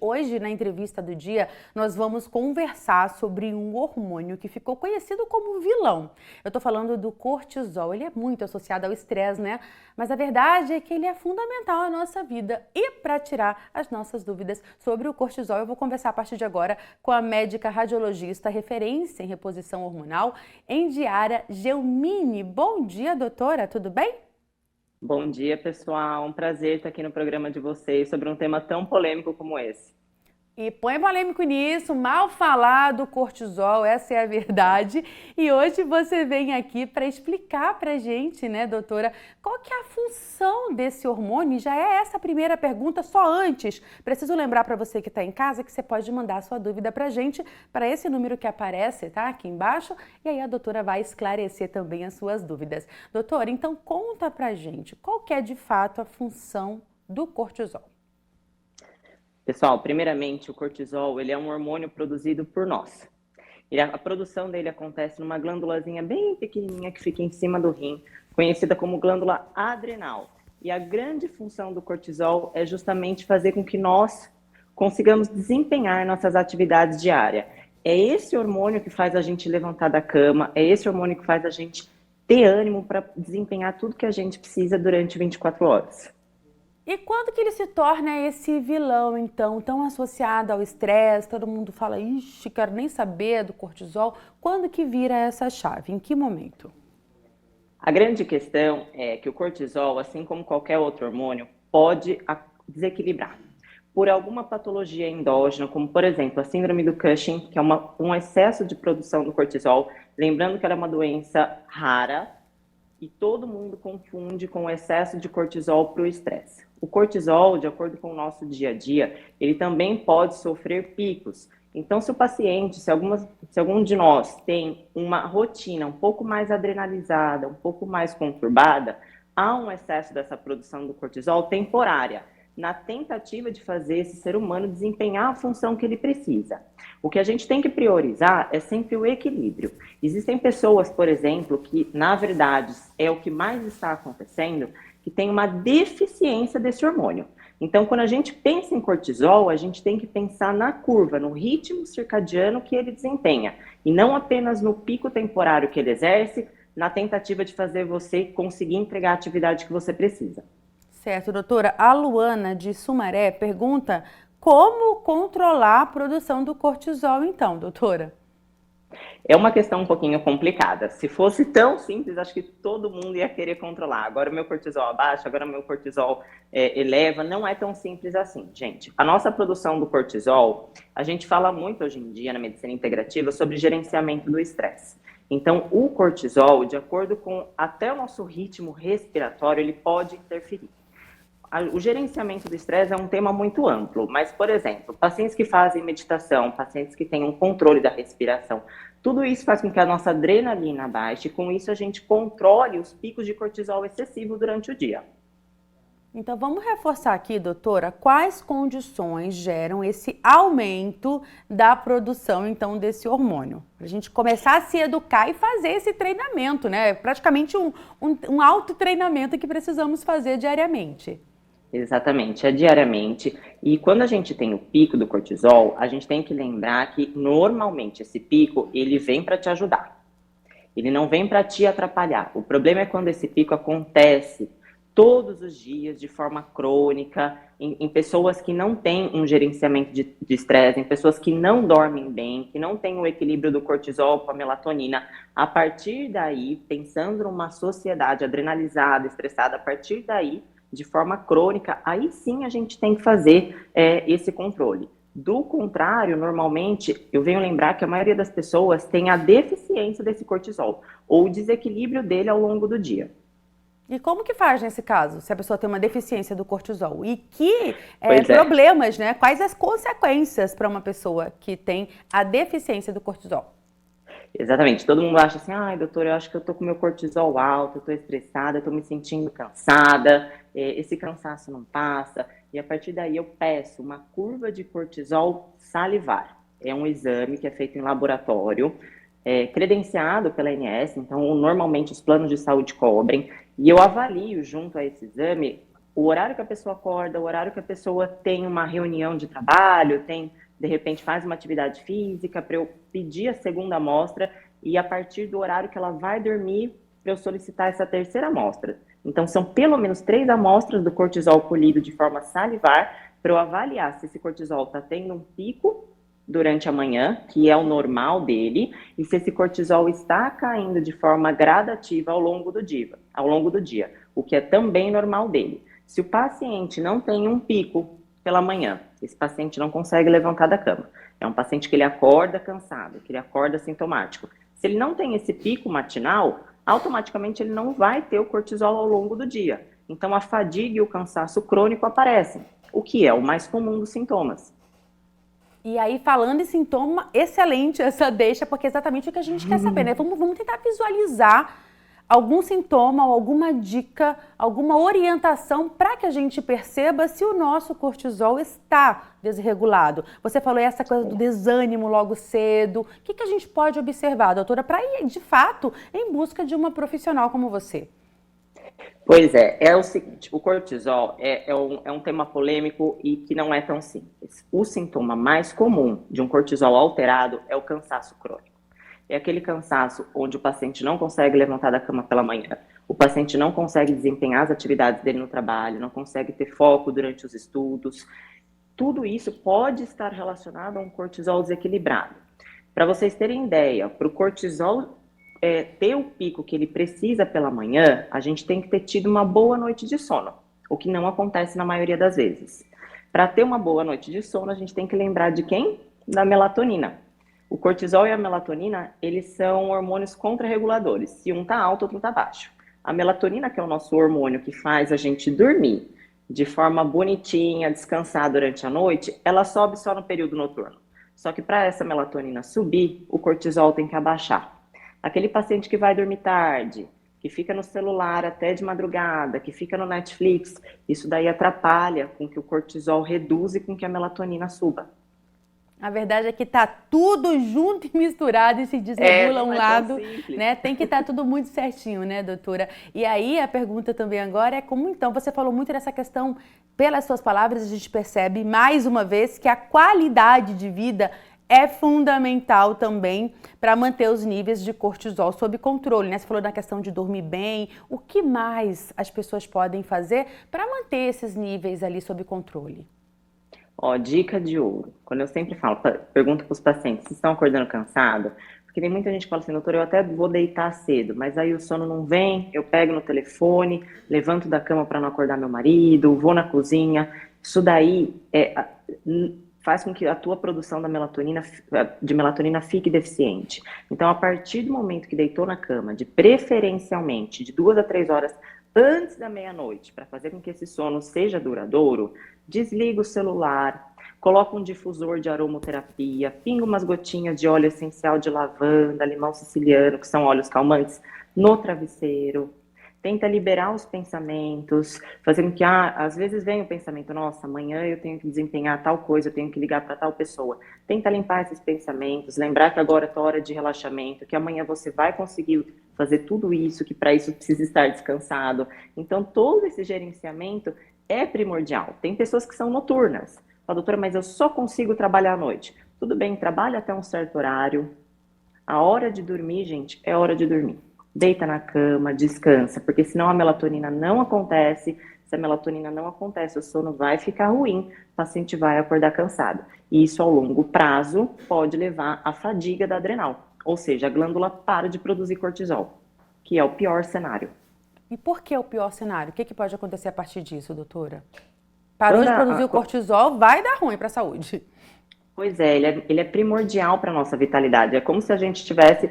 hoje, na entrevista do dia, nós vamos conversar sobre um hormônio que ficou conhecido como vilão. Eu tô falando do cortisol. Ele é muito associado ao estresse, né? Mas a verdade é que ele é fundamental à nossa vida. E para tirar as nossas dúvidas sobre o cortisol, eu vou conversar a partir de agora com a médica radiologista referência em reposição hormonal, Endiara Gelmini. Bom dia, doutora, tudo bem? Bom dia, pessoal. Um prazer estar aqui no programa de vocês sobre um tema tão polêmico como esse. E põe polêmico nisso, mal falado cortisol, essa é a verdade. E hoje você vem aqui para explicar para a gente, né, doutora, qual que é a função desse hormônio? Já é essa a primeira pergunta, só antes. Preciso lembrar para você que está em casa que você pode mandar sua dúvida para a gente, para esse número que aparece, tá, aqui embaixo. E aí a doutora vai esclarecer também as suas dúvidas. Doutora, então conta para a gente, qual que é de fato a função do cortisol? Pessoal, primeiramente, o cortisol, ele é um hormônio produzido por nós. A produção dele acontece numa glândulazinha bem pequenininha que fica em cima do rim, conhecida como glândula adrenal. E a grande função do cortisol é justamente fazer com que nós consigamos desempenhar nossas atividades diárias. É esse hormônio que faz a gente levantar da cama, é esse hormônio que faz a gente ter ânimo para desempenhar tudo que a gente precisa durante 24 horas. E quando que ele se torna esse vilão, então, tão associado ao estresse? Todo mundo fala, ixi, quero nem saber do cortisol. Quando que vira essa chave? Em que momento? A grande questão é que o cortisol, assim como qualquer outro hormônio, pode desequilibrar por alguma patologia endógena, como por exemplo a síndrome do Cushing, que é um excesso de produção do cortisol. Lembrando que ela é uma doença rara e todo mundo confunde com o excesso de cortisol para o estresse. O cortisol, de acordo com o nosso dia a dia, ele também pode sofrer picos. Então, se o paciente, se algum de nós tem uma rotina um pouco mais adrenalizada, um pouco mais conturbada, há um excesso dessa produção do cortisol temporária, na tentativa de fazer esse ser humano desempenhar a função que ele precisa. O que a gente tem que priorizar é sempre o equilíbrio. Existem pessoas, por exemplo, que, na verdade, é o que mais está acontecendo, que tem uma deficiência desse hormônio. Então, quando a gente pensa em cortisol, a gente tem que pensar na curva, no ritmo circadiano que ele desempenha, e não apenas no pico temporário que ele exerce, na tentativa de fazer você conseguir entregar a atividade que você precisa. Certo, doutora. A Luana de Sumaré pergunta como controlar a produção do cortisol, então, doutora? É uma questão um pouquinho complicada. Se fosse tão simples, acho que todo mundo ia querer controlar. Agora o meu cortisol abaixa, agora o meu cortisol eleva. Não é tão simples assim, gente. A nossa produção do cortisol, a gente fala muito hoje em dia na medicina integrativa sobre gerenciamento do estresse. Então, o cortisol, de acordo com até o nosso ritmo respiratório, ele pode interferir. O gerenciamento do estresse é um tema muito amplo, mas, por exemplo, pacientes que fazem meditação, pacientes que têm um controle da respiração, tudo isso faz com que a nossa adrenalina baixe e com isso a gente controle os picos de cortisol excessivo durante o dia. Então vamos reforçar aqui, doutora, quais condições geram esse aumento da produção, então, desse hormônio? Para a gente começar a se educar e fazer esse treinamento, né? É praticamente um autotreinamento que precisamos fazer diariamente. Exatamente, é diariamente. E quando a gente tem o pico do cortisol, a gente tem que lembrar que normalmente esse pico ele vem para te ajudar. Ele não vem para te atrapalhar. O problema é quando esse pico acontece todos os dias, de forma crônica, em pessoas que não têm um gerenciamento de estresse, em pessoas que não dormem bem, que não têm o equilíbrio do cortisol com a melatonina. A partir daí, pensando numa sociedade adrenalizada, estressada, a partir daí, de forma crônica, aí sim a gente tem que fazer esse controle. Do contrário, normalmente, eu venho lembrar que a maioria das pessoas tem a deficiência desse cortisol, ou o desequilíbrio dele ao longo do dia. E como que faz nesse caso, se a pessoa tem uma deficiência do cortisol? E que Pois é. problemas, né? Quais as consequências para uma pessoa que tem a deficiência do cortisol? Exatamente, todo mundo acha assim, ai doutor, eu acho que eu tô com meu cortisol alto, eu tô estressada, eu tô me sentindo cansada, esse cansaço não passa, e a partir daí eu peço uma curva de cortisol salivar. É um exame que é feito em laboratório, credenciado pela ANS, então normalmente os planos de saúde cobrem, e eu avalio junto a esse exame o horário que a pessoa acorda, o horário que a pessoa tem uma reunião de trabalho, de repente faz uma atividade física, para eu pedir a segunda amostra e a partir do horário que ela vai dormir, para eu solicitar essa terceira amostra. Então, são pelo menos 3 amostras do cortisol colhido de forma salivar para eu avaliar se esse cortisol está tendo um pico durante a manhã, que é o normal dele, e se esse cortisol está caindo de forma gradativa ao longo do dia, o que é também normal dele. Se o paciente não tem um pico pela manhã, esse paciente não consegue levantar da cama. É um paciente que ele acorda cansado, que ele acorda sintomático. Se ele não tem esse pico matinal, automaticamente ele não vai ter o cortisol ao longo do dia. Então a fadiga e o cansaço crônico aparecem, o que é o mais comum dos sintomas. E aí, falando em sintoma, excelente essa deixa, porque é exatamente o que a gente quer saber, né? Vamos tentar visualizar algum sintoma, alguma dica, alguma orientação para que a gente perceba se o nosso cortisol está desregulado. Você falou essa coisa do desânimo logo cedo. O que a gente pode observar, doutora, para ir, de fato, em busca de uma profissional como você? Pois é o seguinte, o cortisol é um tema polêmico e que não é tão simples. O sintoma mais comum de um cortisol alterado é o cansaço crônico. É aquele cansaço onde o paciente não consegue levantar da cama pela manhã, o paciente não consegue desempenhar as atividades dele no trabalho, não consegue ter foco durante os estudos. Tudo isso pode estar relacionado a um cortisol desequilibrado. Para vocês terem ideia, para o cortisol ter o pico que ele precisa pela manhã, a gente tem que ter tido uma boa noite de sono, o que não acontece na maioria das vezes. Para ter uma boa noite de sono, a gente tem que lembrar de quem? Da melatonina. O cortisol e a melatonina, eles são hormônios contrarreguladores. Se um está alto, outro está baixo. A melatonina, que é o nosso hormônio que faz a gente dormir de forma bonitinha, descansar durante a noite, ela sobe só no período noturno. Só que para essa melatonina subir, o cortisol tem que abaixar. Aquele paciente que vai dormir tarde, que fica no celular até de madrugada, que fica no Netflix, isso daí atrapalha com que o cortisol reduza e com que a melatonina suba. A verdade é que tá tudo junto e misturado e se desregula um lado, né? Tem que estar tudo muito certinho, né, doutora? E aí a pergunta também agora é como então, você falou muito dessa questão, pelas suas palavras, a gente percebe mais uma vez que a qualidade de vida é fundamental também para manter os níveis de cortisol sob controle, né? Você falou da questão de dormir bem. O que mais as pessoas podem fazer para manter esses níveis ali sob controle? Ó, dica de ouro. Quando eu sempre falo, pergunto para os pacientes, se estão acordando cansado? Porque tem muita gente que fala assim, doutor, eu até vou deitar cedo, mas aí o sono não vem, eu pego no telefone, levanto da cama para não acordar meu marido, vou na cozinha. Isso daí faz com que a tua produção de melatonina fique deficiente. Então, a partir do momento que deitou na cama, preferencialmente de 2 a 3 horas antes da meia-noite, para fazer com que esse sono seja duradouro, desliga o celular, coloca um difusor de aromaterapia, pinga umas gotinhas de óleo essencial de lavanda, limão siciliano, que são óleos calmantes, no travesseiro. Tenta liberar os pensamentos, fazendo que, às vezes vem o pensamento, nossa, amanhã eu tenho que desempenhar tal coisa, eu tenho que ligar para tal pessoa. Tenta limpar esses pensamentos, lembrar que agora é tua hora de relaxamento, que amanhã você vai conseguir fazer tudo isso, que para isso precisa estar descansado. Então, todo esse gerenciamento é primordial. Tem pessoas que são noturnas. Fala, doutora, mas eu só consigo trabalhar à noite. Tudo bem, trabalha até um certo horário. A hora de dormir, gente, é hora de dormir. Deita na cama, descansa, porque senão a melatonina não acontece. Se a melatonina não acontece, o sono vai ficar ruim, o paciente vai acordar cansado. E isso, ao longo prazo, pode levar à fadiga da adrenal. Ou seja, a glândula para de produzir cortisol, que é o pior cenário. E por que o pior cenário? O que pode acontecer a partir disso, doutora? Parou de produzir o cortisol, vai dar ruim para a saúde. Pois é, ele é primordial para a nossa vitalidade. É como se a gente tivesse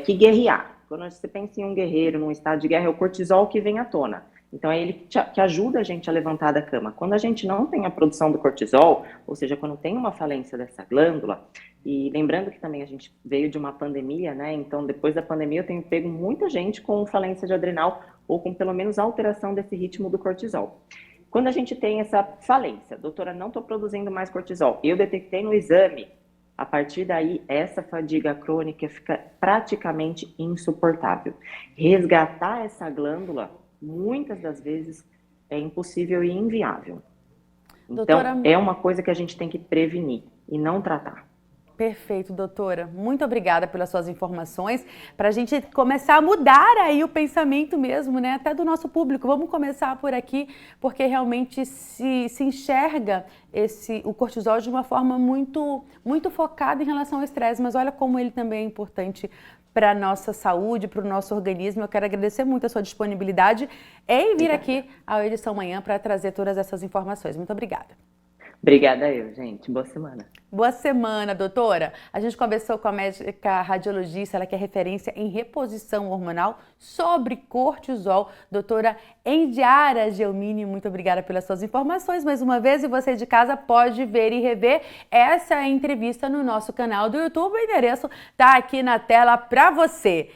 que guerrear. Quando você pensa em um guerreiro, num estado de guerra, é o cortisol que vem à tona. Então, é ele que ajuda a gente a levantar da cama. Quando a gente não tem a produção do cortisol, ou seja, quando tem uma falência dessa glândula, e lembrando que também a gente veio de uma pandemia, né? Então, depois da pandemia, eu tenho pego muita gente com falência de adrenal ou com pelo menos alteração desse ritmo do cortisol. Quando a gente tem essa falência, doutora, não estou produzindo mais cortisol, eu detectei no exame, a partir daí, essa fadiga crônica fica praticamente insuportável. Resgatar essa glândula, muitas das vezes, é impossível e inviável. Então, Doutora, é uma coisa que a gente tem que prevenir e não tratar. perfeito, doutora. Muito obrigada pelas suas informações, para a gente começar a mudar aí o pensamento mesmo, né? Até do nosso público. Vamos começar por aqui, porque realmente se enxerga o cortisol de uma forma muito focada em relação ao estresse, mas olha como ele também é importante para a nossa saúde, para o nosso organismo. Eu quero agradecer muito a sua disponibilidade em vir aqui à Edição Manhã para trazer todas essas informações. Muito obrigada. Obrigada eu, gente. Boa semana. Boa semana, doutora. A gente conversou com a médica radiologista, ela que é referência em reposição hormonal sobre cortisol, doutora Endiara Gelmini. Muito obrigada pelas suas informações mais uma vez, e você de casa pode ver e rever essa entrevista no nosso canal do YouTube. O endereço está aqui na tela para você.